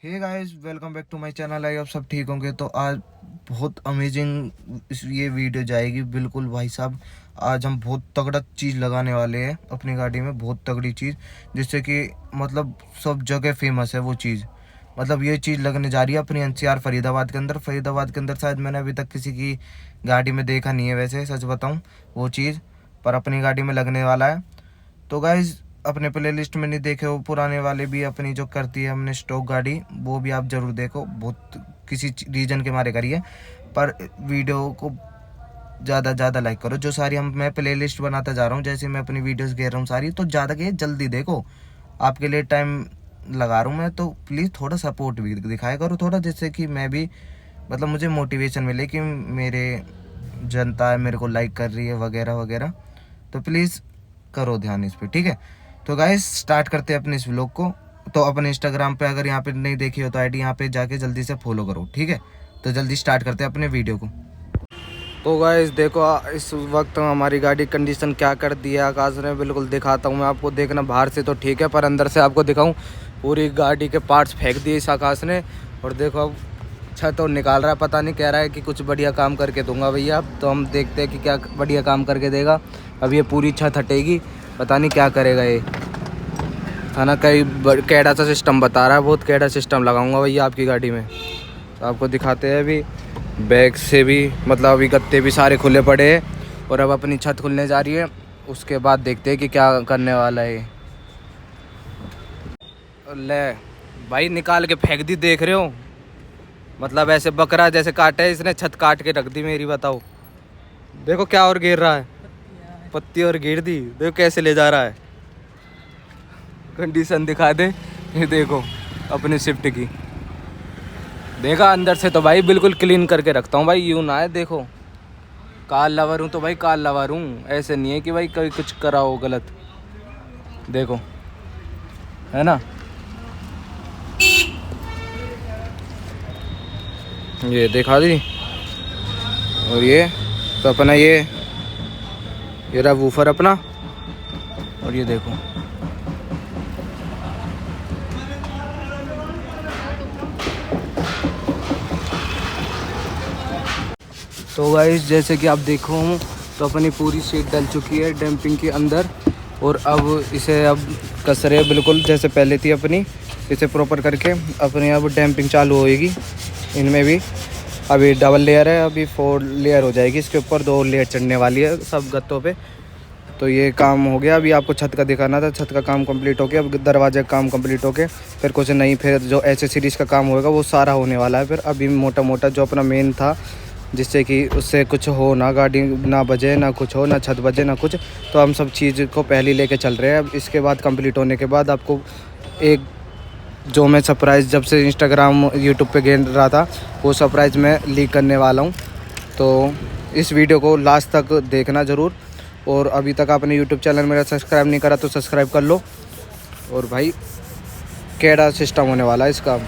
Hey guys, welcome back to my channel. I आप सब ठीक होंगे। तो आज बहुत अमेजिंग ये वीडियो जाएगी। बिल्कुल भाई साहब, आज हम बहुत तगड़ा चीज़ लगाने वाले हैं अपनी गाड़ी में, बहुत तगड़ी चीज़, जिससे कि मतलब सब जगह फेमस है वो चीज़। मतलब ये चीज़ लगने जा रही है अपनी एनसीआर फरीदाबाद के अंदर शायद मैंने अभी तक किसी की गाड़ी में देखा नहीं है, वैसे सच बताऊँ वो चीज़, पर अपनी गाड़ी में लगने वाला है। तो गाइज, अपने प्लेलिस्ट में नहीं देखे हो पुराने वाले भी, अपनी जो करती है हमने स्टॉक गाड़ी, वो भी आप ज़रूर देखो। बहुत किसी रीजन के मारे करिए, पर वीडियो को ज़्यादा लाइक करो। जो सारी मैं प्लेलिस्ट बनाता जा रहा हूँ, जैसे मैं अपनी वीडियोस घेर रहा हूँ सारी, तो ज़्यादा के जल्दी देखो। आपके लिए टाइम लगा रहा हूँ मैं, तो प्लीज़ थोड़ा सपोर्ट भी दिखाया करो थोड़ा, जिससे कि मैं भी मतलब मुझे मोटिवेशन मिले कि मेरे जनता है मेरे को लाइक कर रही है वगैरह वगैरह। तो प्लीज़ करो ध्यान इस पर, ठीक है। तो गाइस, स्टार्ट करते हैं अपने इस व्लॉग को। तो अपने इंस्टाग्राम पे अगर यहाँ पे नहीं देखी हो तो आईडी यहाँ पे जाके जल्दी से फॉलो करो, ठीक है। तो जल्दी स्टार्ट करते हैं अपने वीडियो को। तो गाइस देखो, इस वक्त हमारी गाड़ी कंडीशन क्या कर दी है आकाश ने, बिल्कुल दिखाता हूँ मैं आपको। देखना बाहर से तो ठीक है, पर अंदर से आपको दिखाऊँ, पूरी गाड़ी के पार्ट्स फेंक दिए इस आकाश ने। और देखो अब छत तो निकाल रहा है, पता नहीं, कह रहा है कि कुछ बढ़िया काम करके दूंगा भैया। अब तो हम देखते हैं कि क्या बढ़िया काम करके देगा। अब ये पूरी छत हटेगी, पता नहीं क्या करेगा ये, है ना। कई कैडा सा सिस्टम बता रहा है, बहुत कैडा सिस्टम लगाऊंगा भैया आपकी गाड़ी में। तो आपको दिखाते हैं अभी बैग से भी, मतलब अभी गत्ते भी सारे खुले पड़े हैं, और अब अपनी छत खुलने जा रही है। उसके बाद देखते हैं कि क्या करने वाला है। ले भाई, निकाल के फेंक दी, देख रहे हो, मतलब ऐसे बकरा जैसे काटे इसने, छत काट के रख दी मेरी। बताओ, देखो क्या और गिर रहा है, पत्ती और गिर दी, देखो कैसे ले जा रहा है। कंडीशन दिखा दे, ये देखो अपनी स्विफ्ट की। देखा अंदर से तो भाई बिल्कुल क्लीन करके रखता हूँ भाई, यूँ ना है। देखो कार लवर हूँ तो भाई कार लवर हूँ, ऐसे नहीं है कि भाई कभी कुछ करा हो गलत। देखो, है ना, ये दिखा दी। और ये तो अपना ये रहा वूफर अपना। और ये देखो, तो गाइस जैसे कि आप देखो, तो अपनी पूरी सीट डल चुकी है डैम्पिंग के अंदर। और अब इसे अब कस रहे बिल्कुल जैसे पहले थी अपनी, इसे प्रॉपर करके अपनी अब डैम्पिंग चालू होएगी इनमें भी। अभी डबल लेयर है, अभी 4 लेयर हो जाएगी इसके ऊपर, 2 लेयर चढ़ने वाली है सब गत्तों पे। तो ये काम हो गया। अभी आपको छत का दिखाना था, छत का काम कंप्लीट हो गया। अब दरवाजे का काम कंप्लीट हो गया, फिर कुछ नहीं, फिर जो एसेसरीज का काम होगा वो सारा होने वाला है। फिर अभी मोटा मोटा जो अपना मेन था, जिससे कि उससे कुछ हो ना, गाड़ी ना बजे ना कुछ हो, ना छत बजे ना कुछ, तो हम सब चीज़ को पहले लेके चल रहे हैं। अब इसके बाद कंप्लीट होने के बाद आपको एक जो मैं सरप्राइज़ जब से इंस्टाग्राम यूट्यूब पे गेन रहा था, वो सरप्राइज़ मैं लीक करने वाला हूँ। तो इस वीडियो को लास्ट तक देखना ज़रूर। और अभी तक आपने यूट्यूब चैनल मेरा सब्सक्राइब नहीं करा तो सब्सक्राइब कर लो। और भाई कैडा सिस्टम होने वाला है इसका।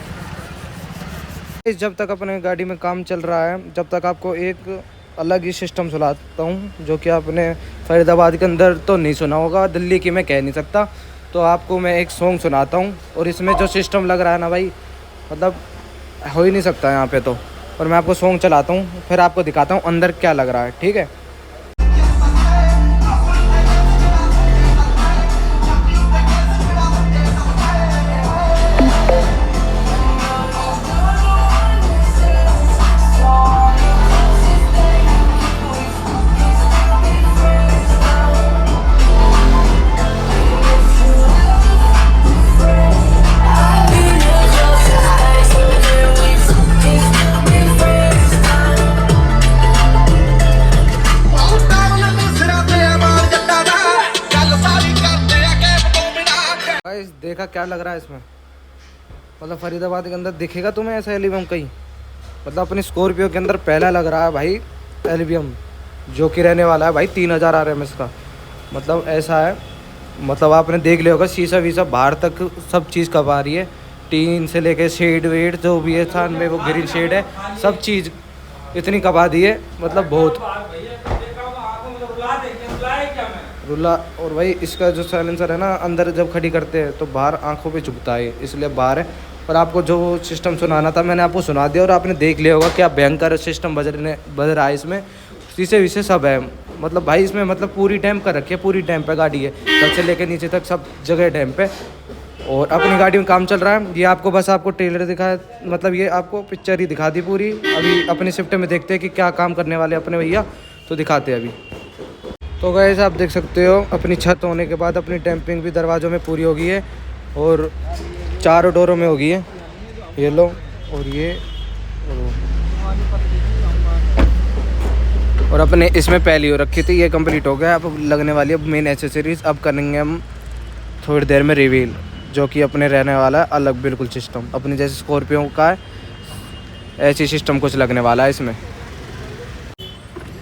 जब तक अपने गाड़ी में काम चल रहा है, जब तक आपको एक अलग ही सिस्टम सुनाता हूँ, जो कि आपने फरीदाबाद के अंदर तो नहीं सुना होगा, दिल्ली की मैं कह नहीं सकता। तो आपको मैं एक सॉन्ग सुनाता हूँ, और इसमें जो सिस्टम लग रहा है ना भाई, मतलब हो ही नहीं सकता यहाँ पे तो। और मैं आपको सॉन्ग चलाता हूँ, फिर आपको दिखाता हूँ अंदर क्या लग रहा है, ठीक है। देखा क्या लग रहा है इसमें, मतलब फरीदाबाद के अंदर दिखेगा तुम्हें ऐसा एल्बम कहीं? मतलब अपनी स्कॉर्पियो के अंदर पहला लग रहा है भाई एल्बम, जो कि रहने वाला है भाई 3000 RMS का। मतलब ऐसा है, मतलब आपने देख लिया होगा, शीशा वीशा बाहर तक सब चीज़ कब आ रही है, टीन से लेके शेड वेड जो भी है था में, वो ग्रीन शेड है, सब चीज़ इतनी कबा दी है, मतलब बहुत रुला। और भाई इसका जो साइलेंसर है ना, अंदर जब खड़ी करते हैं तो बाहर आंखों पे चुभता है, इसलिए बाहर है। और आपको जो सिस्टम सुनाना था मैंने आपको सुना दिया और आपने देख लिया होगा क्या भयंकर सिस्टम बज रहा है इसमें। शीशे विशे सब है, मतलब भाई इसमें मतलब पूरी डैम्प कर रखी है, पूरी डैम्प पे गाड़ी है, तब से लेकर नीचे तक सब जगह डैम्प पे। और अपनी गाड़ी में काम चल रहा है। ये आपको बस आपको ट्रेलर दिखाया, मतलब ये आपको पिक्चर ही दिखा दी पूरी। अभी अपनी शिफ्ट में देखते हैं कि क्या काम करने वाले अपने भैया, तो दिखाते हैं अभी। तो गाइस आप देख सकते हो अपनी छत होने के बाद अपनी डैम्पिंग भी दरवाज़ों में पूरी हो गई है और चारों डोरों में हो गई है। ये लो और ये और अपने इसमें पहली हो रखी थी, ये कंप्लीट हो गया। अब लगने वाली है अब मेन एसेसरीज। अब करेंगे हम थोड़ी देर में रिवील, जो कि अपने रहने वाला है अलग बिल्कुल सिस्टम, अपनी जैसे स्कॉर्पियो का है ऐसी सिस्टम कुछ लगने वाला है इसमें।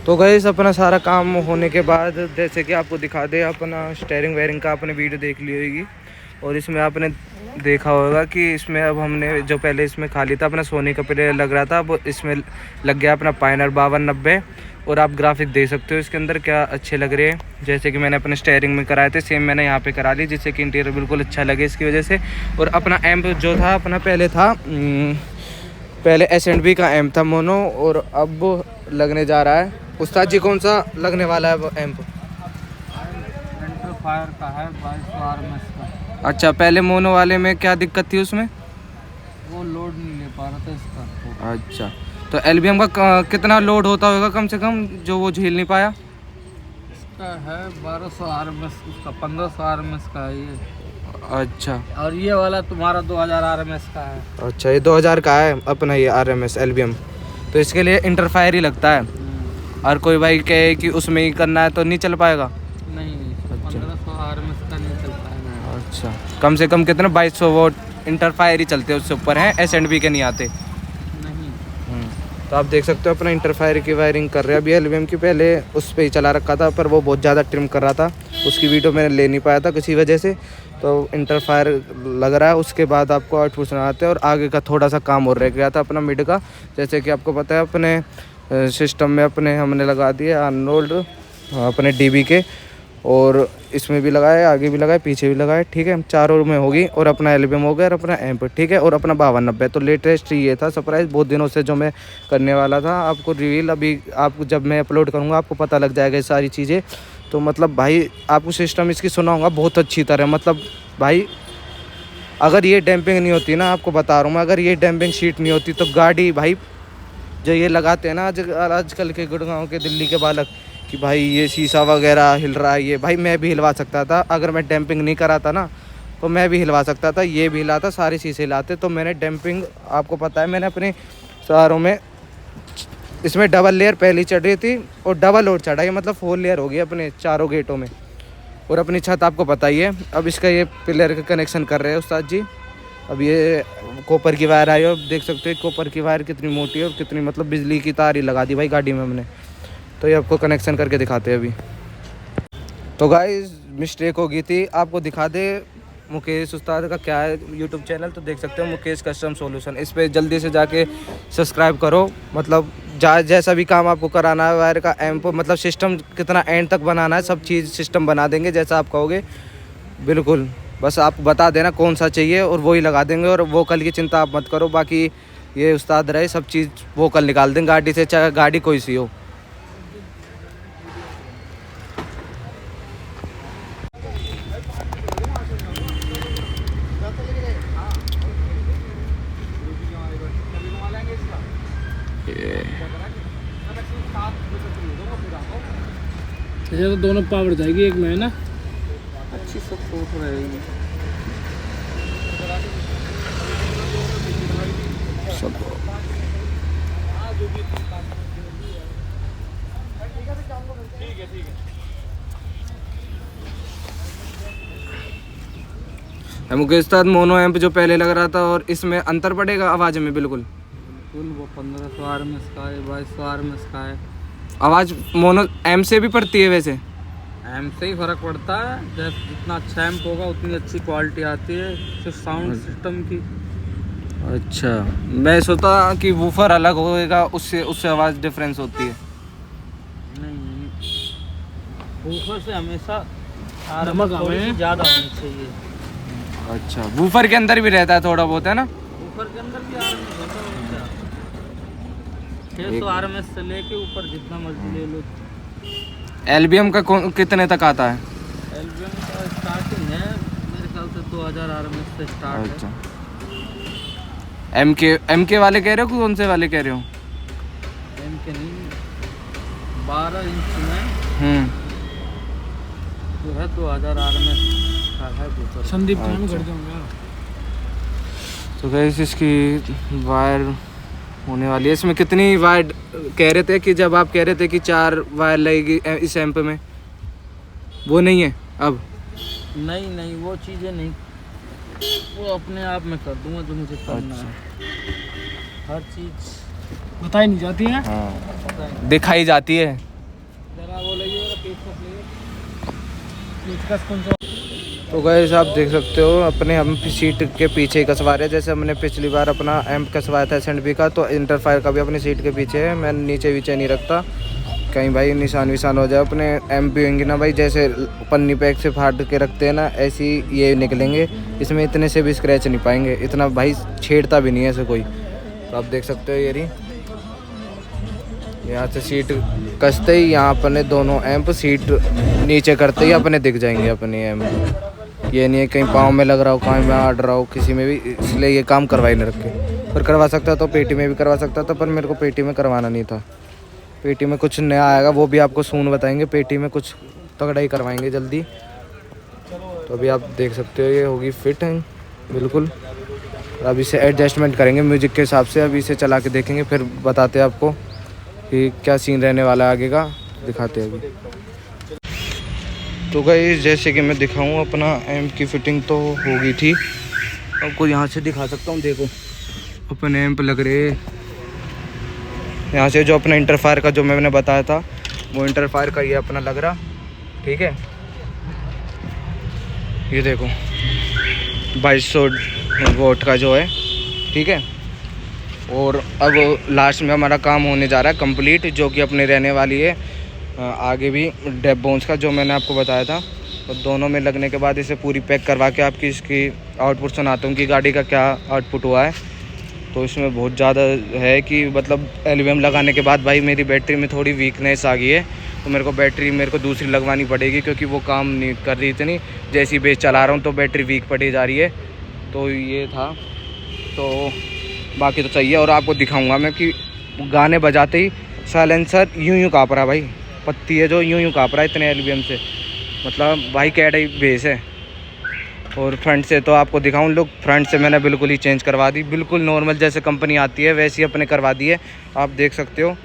तो गाइस अपना सारा काम होने के बाद जैसे कि आपको दिखा दे, अपना स्टेयरिंग वेयरिंग का आपने वीडियो देख ली होगी और इसमें आपने देखा होगा कि इसमें अब हमने जो पहले इसमें खाली था अपना सोनी का प्लेयर लग रहा था, अब इसमें लग गया अपना पायनर 5290। और आप ग्राफिक देख सकते हो इसके अंदर क्या अच्छे लग रहे हैं। जैसे कि मैंने अपने स्टेयरिंग में कराए थे सेम मैंने यहाँ पे करा ली, जिससे कि इंटीरियर बिल्कुल अच्छा लगे इसकी वजह से। और अपना एम्प जो था अपना पहले S&B का एम्प था मोनो, और अब लगने जा रहा है। उस्ताद जी कौन सा लगने वाला है वो एम्प? फायर का है 2200 RMS का। अच्छा, पहले मोनो वाले में क्या दिक्कत थी उसमें? वो लोड नहीं ले पा रहा था इसका। अच्छा, तो LBM का कितना लोड होता होगा कम से कम जो वो झेल नहीं पाया? इसका है 1200 RMS, उसका 1500 RMS का है ये। अच्छा, और ये वाला तुम्हारा 2000 RMS का है। अच्छा ये 2000 का है अपना ये RMS LBM, तो इसके लिए इंटरफायर ही लगता है। और कोई भाई कहे कि उसमें ही करना है तो नहीं चल पाएगा? नहीं, 1500 RMS का नहीं चल पाएगा। अच्छा, कम से कम कितना 2200 वोट इंटरफायर ही चलते हैं, उससे ऊपर हैं S&B के नहीं आते। नहीं। तो आप देख सकते हो अपना इंटरफायर की वायरिंग कर रहे हैं अभी LBM की। पहले उस पर ही चला रखा था पर वो बहुत ज़्यादा ट्रिम कर रहा था, उसकी वीडियो मैंने ले नहीं पाया था किसी वजह से। तो इंटरफायर लग रहा है, उसके बाद आपको आउटपुट सुनाते हैं। और आगे का थोड़ा सा काम और रह गया था अपना मिड का, जैसे कि आपको पता है अपने सिस्टम में अपने हमने लगा दिए अनरोल्ड अपने DB के, और इसमें भी लगाए, आगे भी लगाए, पीछे भी लगाए, ठीक है। चारों में होगी। और अपना LBM हो गया और अपना एम्प, ठीक है। और अपना 5290। तो लेटेस्ट ये था सरप्राइज़ बहुत दिनों से जो मैं करने वाला था, आपको रिवील अभी आपको जब मैं अपलोड करूँगा आपको पता लग जाएगा ये सारी चीज़ें। तो मतलब भाई आपको सिस्टम इसकी सुनाऊँगा बहुत अच्छी तरह। मतलब भाई अगर ये डैम्पिंग नहीं होती ना, आपको बता रहा हूँ मैं, अगर ये डैम्पिंग शीट नहीं होती तो गाड़ी भाई जो ये लगाते हैं ना आजकल के गुड़गांव के दिल्ली के बालक कि भाई ये शीशा वगैरह हिल रहा है, ये भाई मैं भी हिलवा सकता था अगर मैं डैम्पिंग नहीं कराता ना, तो मैं भी हिलवा सकता था। ये भी हिलाता, सारे शीशे हिलाते। तो मैंने डैम्पिंग आपको पता है मैंने अपने शहरों में इसमें डबल लेयर पहली चढ़ रही थी और डबल और चढ़ा, ये मतलब 4 लेयर हो गई अपने चारों गेटों में। और अपनी छत आपको पता ही है। अब इसका ये पिलर का कनेक्शन कर रहे हैं उस्ताद जी। अब ये कॉपर की वायर आई है, अब देख सकते हो कॉपर की वायर कितनी मोटी है और कितनी मतलब बिजली की तार ही लगा दी भाई गाड़ी में हमने। तो ये आपको कनेक्शन करके दिखाते हैं अभी। तो गाइस मिस्टेक हो गई थी, आपको दिखा दे मुकेश उस्ताद का क्या है यूट्यूब चैनल, तो देख सकते हो मुकेश कस्टम सॉल्यूशन। इस पर जल्दी से जाके सब्सक्राइब करो। मतलब जैसा भी काम आपको कराना है वायर का एम्प मतलब सिस्टम कितना एंड तक बनाना है, सब चीज़ सिस्टम बना देंगे जैसा आप कहोगे बिल्कुल। बस आप बता देना कौन सा चाहिए और वो ही लगा देंगे। और वोकल की चिंता आप मत करो, बाकी ये उस्ताद रहे सब चीज़ वोकल निकाल देंगे गाड़ी से, चाहे गाड़ी कोई सी हो। ये तो दोनों पावर जाएगी एक में ना, अच्छी सपोर्ट रहेगी। मुकेश उस्ताद मोनो एम्प जो पहले लग रहा था और इसमें अंतर पड़ेगा आवाज़ में? बिल्कुल वो 1500 RMS का है, 2200 RMS का है। आवाज़ मोनो एम्प से भी पड़ती है वैसे? एम्प से ही फ़र्क पड़ता है, जैसे जितना अच्छा एम्प होगा उतनी अच्छी क्वालिटी आती है सिर्फ साउंड सिस्टम की। अच्छा, मैं सोचा कि वूफर अलग होएगा उससे आवाज़ डिफरेंस होती है। नहीं, वूफर से हमेशा RMS थोड़ी ज़्यादा होनी चाहिए। अच्छा, वूफर के अंदर भी रहता है थोड़ा बहुत है ना? ऊपर के अंदर भी आरएमएस होता है क्या? 600 आरएमएस से लेके ऊपर जितना मर्जी ले लो। एलबीएम का कितने तक आता है? एलबीएम का स्टार्टिंग है मेरे ख्याल से 2000 आरएमएस से स्टार्ट अच्छा। है। एमके वाले कह रहे हो, कौन से वाले कह रहे हो? एमके नहीं, 12 इंच में जो है 2000 आरएमएस का है ऊपर। संदीप अच्छा। खान कर दूंगा। तो गाइस इसकी वायर होने वाली है। इसमें कितनी वायर कह रहे थे कि जब आप कह रहे थे कि 4 वायर लगेगी इस एम्प में, वो नहीं है अब? नहीं वो चीज़ें नहीं, वो अपने आप में कर दूंगा जो मुझे करना है। हर चीज़ बताई नहीं जाती है। हाँ, दिखाई जाती है। जरा वो लइए पेचकस लइए। पेचकस कौन सा? तो गाइस आप देख सकते हो अपने हम सीट के पीछे ही कसवा रहे हैं। जैसे हमने पिछली बार अपना एम्प कसवाया था SNB का, तो इंटरफायर का भी अपनी सीट के पीछे है। मैं नीचे वीचे नहीं रखता, कहीं भाई निशान विशान हो जाए। अपने एम्प भी होंगे ना भाई, जैसे पन्नी पैक से फाड़ के रखते हैं ना, ऐसे ही ये निकलेंगे। इसमें इतने से भी स्क्रैच नहीं पाएंगे, इतना भाई छेड़ता भी नहीं है ऐसे कोई। तो आप देख सकते हो ये रही, यहाँ से सीट कसते ही यहाँ अपने दोनों एम्प सीट नीचे करते ही अपने दिख जाएंगे अपने एम्प। ये नहीं है कहीं पाँव में लग रहा हो, कहीं में आड़ रहा हो, किसी में भी, इसलिए ये काम करवा ही नहीं रखे। पर करवा सकता तो पेटी में भी करवा सकता था, पर मेरे को पेटी में करवाना नहीं था। पेटी में कुछ नया आएगा, वो भी आपको सून बताएंगे। पेटी में कुछ तगड़ा ही करवाएंगे जल्दी। तो अभी आप देख सकते हो ये होगी फिट है बिल्कुल। अब इसे एडजस्टमेंट करेंगे म्यूजिक के हिसाब से। अभी इसे चला के देखेंगे, फिर बताते हैं आपको कि क्या सीन रहने वाला है आगे का, दिखाते हैं अभी। तो गाइस जैसे कि मैं दिखाऊं, अपना एम्प की फिटिंग तो हो गई थी। आपको यहाँ से दिखा सकता हूँ, देखो अपने एम्प लग रहे। यहाँ से जो अपना इंटरफायर का जो मैंने बताया था, वो इंटरफायर का ये अपना लग रहा, ठीक है। ये देखो 2200 वोल्ट का जो है, ठीक है। और अब लास्ट में हमारा काम होने जा रहा है कंप्लीट, जो कि अपने रहने वाली है आगे भी डेप बोन्स का, जो मैंने आपको बताया था। तो दोनों में लगने के बाद इसे पूरी पैक करवा के आपकी इसकी आउटपुट सुनाता हूँ कि गाड़ी का क्या आउटपुट हुआ है। तो इसमें बहुत ज़्यादा है कि मतलब एलबीएम लगाने के बाद भाई मेरी बैटरी में थोड़ी वीकनेस आ गई है। तो मेरे को दूसरी लगवानी पड़ेगी, क्योंकि वो काम नहीं कर रही इतनी। जैसी बेस चला रहा हूँ तो बैटरी वीक पड़ी जा रही है। तो ये था, तो बाकी तो चाहिए। और आपको दिखाऊंगा मैं कि गाने बजाते ही साइलेंसर यूं काँप रहा भाई, पत्ती है जो यूं काँप रहा है इतने एलबीएम से। मतलब भाई क्या बेस है। और फ्रंट से तो आपको दिखाऊं, लोग फ्रंट से मैंने बिल्कुल ही चेंज करवा दी, बिल्कुल नॉर्मल जैसे कंपनी आती है वैसी अपने करवा दी है। आप देख सकते हो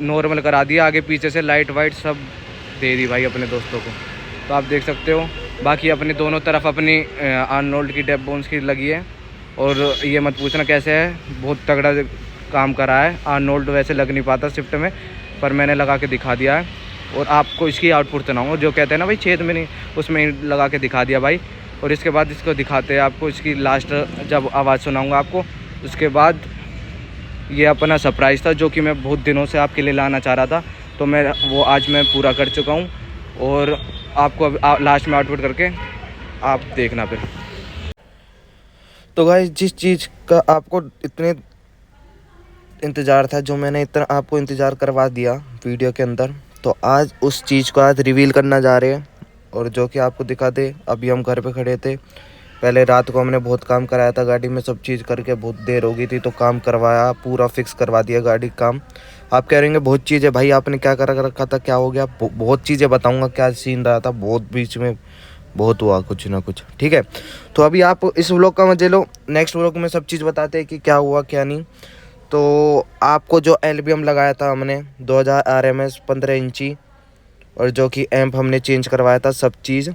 नॉर्मल करा दिया, आगे पीछे से लाइट वाइट सब दे दी भाई अपने दोस्तों को। तो आप देख सकते हो। बाकी अपने दोनों तरफ अपनी आर्नोल्ड की डेप बोन्स की लगी है। और ये मत पूछना कैसे है, बहुत तगड़ा काम करा है। आर्नोल्ड वैसे लग नहीं पाता शिफ्ट में, पर मैंने लगा के दिखा दिया है। और आपको इसकी आउटपुट सुनाऊंगा, जो कहते हैं ना भाई छेद में नहीं, उसमें लगा के दिखा दिया भाई। और इसके बाद इसको दिखाते हैं आपको इसकी लास्ट जब आवाज़ सुनाऊंगा आपको। उसके बाद ये अपना सरप्राइज़ था जो कि मैं बहुत दिनों से आपके लिए लाना चाह रहा था, तो वो आज मैं पूरा कर चुका हूँ। और आपको लास्ट में आउटपुट करके आप देखना फिर। तो गाइस जिस चीज़ का आपको इतने इंतज़ार था, जो मैंने इतना आपको इंतज़ार करवा दिया वीडियो के अंदर, तो आज उस चीज़ को आज रिवील करना जा रहे हैं। और जो कि आपको दिखा दे, अभी हम घर पे खड़े थे, पहले रात को हमने बहुत काम कराया था गाड़ी में, सब चीज़ करके बहुत देर हो गई थी, तो काम करवाया, पूरा फिक्स करवा दिया गाड़ी काम। आप कह रहे हैं बहुत चीज़ें भाई आपने क्या कर रखा था, क्या हो गया, बहुत चीज़ें बताऊँगा क्या सीन रहा था, बहुत बीच में बहुत हुआ कुछ ना कुछ, ठीक है। तो अभी आप इस व्लॉग का मजे लो, नेक्स्ट व्लॉग में सब चीज़ बताते हैं कि क्या हुआ क्या नहीं। तो आपको जो एलबीएम लगाया था हमने 2000 RMS 15 इंची, और जो कि एम्प हमने चेंज करवाया था सब चीज़,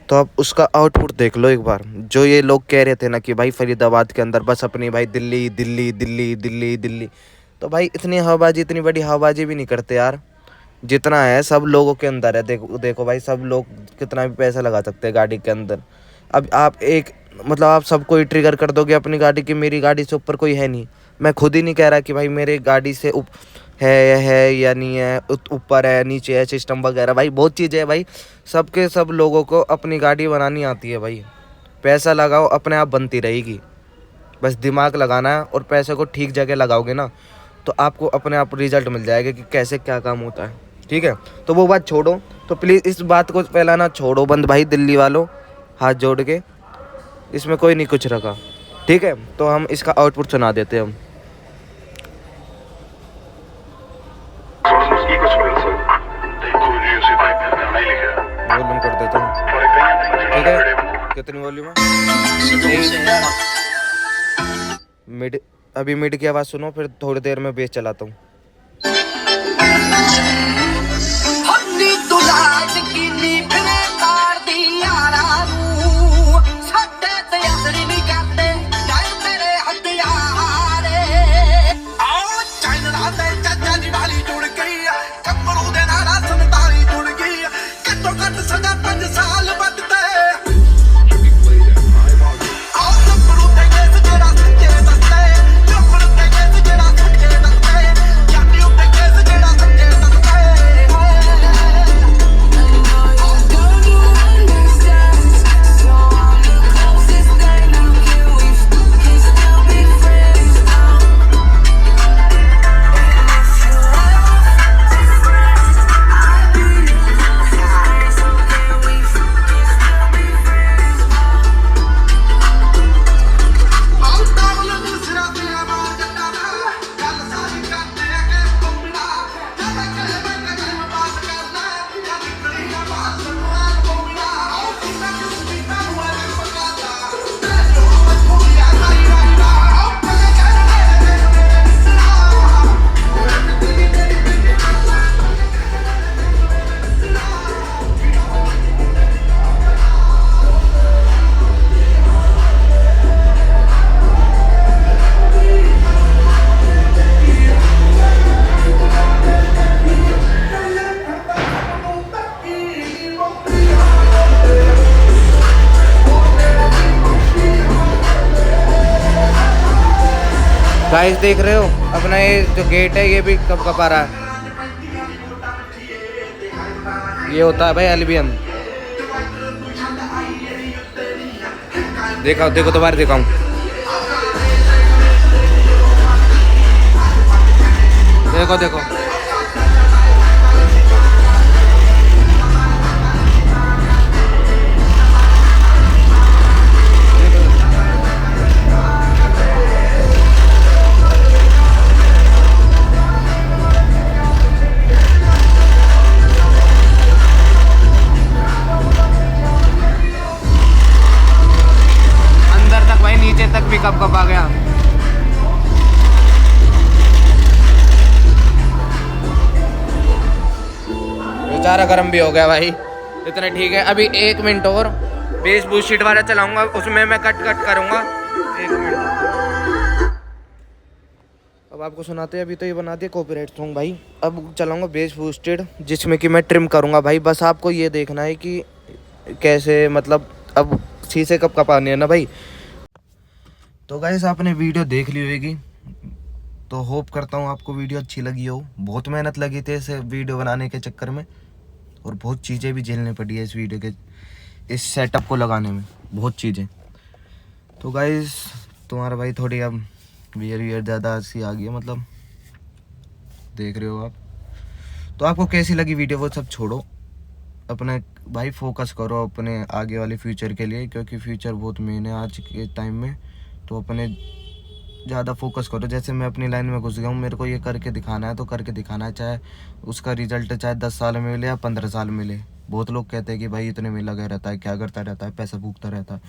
तो अब उसका आउटपुट देख लो एक बार। जो ये लोग कह रहे थे ना कि भाई फरीदाबाद के अंदर बस अपनी भाई दिल्ली दिल्ली दिल्ली दिल्ली दिल्ली, तो भाई इतनी हवाबाजी, इतनी बड़ी हवाबाजी भी नहीं करते यार। जितना है सब लोगों के अंदर है। देखो भाई, सब लोग कितना भी पैसा लगा सकते हैं गाड़ी के अंदर। अब आप एक मतलब आप सबको ही ट्रिगर कर दोगे अपनी गाड़ी की मेरी गाड़ी से ऊपर कोई है नहीं। मैं खुद ही नहीं कह रहा कि भाई मेरे गाड़ी से है या नहीं है, ऊपर है नीचे है सिस्टम वगैरह, भाई बहुत चीज़ें है भाई। सबके सब लोगों को अपनी गाड़ी बनानी आती है भाई। पैसा लगाओ अपने आप बनती रहेगी, बस दिमाग लगाना है और पैसे को ठीक जगह लगाओगे ना तो आपको अपने आप रिजल्ट मिल जाएगा कि कैसे क्या काम होता है, ठीक है। तो वो बात छोड़ो, तो प्लीज़ इस बात को फैलाना छोड़ो बंद भाई, दिल्ली वालों हाथ जोड़ के, इसमें कोई नहीं कुछ रखा, ठीक है। तो हम इसका आउटपुट सुना देते हैं हम। वॉल्यूम कर देता हूँ, ठीक है। कितनी वॉल्यूम है? मिड, अभी मिड की आवाज़ सुनो, फिर थोड़ी देर में बेस चलाता हूँ। गाइस देख रहे हो अपना ये जो गेट है ये भी कब कब आ रहा है, ये होता है भाई एल्बियन। देखो देखो दोबारा दिखाऊं, देखो देखो कब कब आ गया। बेचारा गर्म भी हो गया भाई, इतना ठीक है। अभी 1 मिनट और बेस बूस्ट शीट वाला चलाऊंगा, उसमें मैं कट करूंगा 1 मिनट। अब आपको सुनाते हैं, अभी तो ये बना दिया कॉपीराइट सॉन्ग भाई। अब चलाऊंगा बेस बूस्टेड जिसमें कि मैं ट्रिम करूंगा भाई। बस आपको ये देखना है कि कैसे, मतलब अब शीशे कब कपाने है ना भाई। तो गाइस आपने वीडियो देख ली होगी, तो होप करता हूँ आपको वीडियो अच्छी लगी हो। बहुत मेहनत लगी थी इसे वीडियो बनाने के चक्कर में, और बहुत चीज़ें भी झेलनी पड़ी है इस वीडियो के, इस सेटअप को लगाने में, बहुत चीज़ें। तो गाइस तुम्हारा भाई थोड़ी अब वियर ज़्यादा सी आ गई है, मतलब देख रहे हो आप। तो आपको कैसी लगी वीडियो वो सब छोड़ो, अपने भाई फोकस करो अपने आगे वाले फ्यूचर के लिए, क्योंकि फ्यूचर बहुत मेन है आज के टाइम में। तो अपने ज़्यादा फोकस करो। जैसे मैं अपनी लाइन में घुस गया हूँ, मेरे को ये करके दिखाना है तो करके दिखाना है, चाहे उसका रिजल्ट चाहे 10 साल में मिले या 15 साल मिले। बहुत लोग कहते हैं कि भाई इतने में लगा रहता है, क्या करता रहता है, पैसा फूकता रहता है।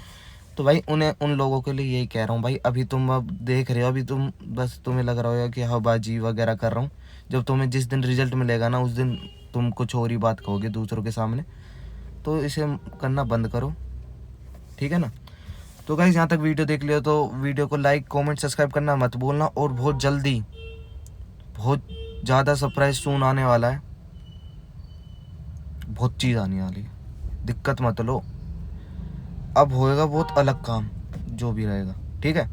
तो भाई उन लोगों के लिए यही कह रहा हूँ भाई, अभी तुम अब देख रहे हो, अभी तुम बस तुम्हें लग रहा होगा कि हवाबाजी वगैरह कर रहा हूँ। जब तुम्हें जिस दिन रिजल्ट मिलेगा ना, उस दिन तुम कुछ और ही बात कहोगे दूसरों के सामने। तो इसे करना बंद करो, ठीक है ना। तो गाइस यहाँ तक वीडियो देख लियो तो वीडियो को लाइक कमेंट सब्सक्राइब करना मत भूलना। और बहुत जल्दी बहुत ज़्यादा सरप्राइज सून आने वाला है, बहुत चीज़ आने वाली है, दिक्कत मत लो। अब होएगा बहुत अलग काम जो भी रहेगा, ठीक है।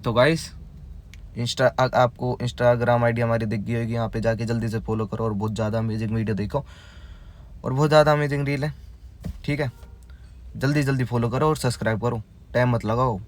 तो गाइस आपको इंस्टाग्राम आईडी हमारी दिख गई होगी, यहाँ पे जाके जल्दी से फॉलो करो और बहुत ज़्यादा अमेजिंग वीडियो देखो और बहुत ज़्यादा अमेजिंग रील है, ठीक है। जल्दी जल्दी फॉलो करो और सब्सक्राइब करो, टाइम मत लगाओ।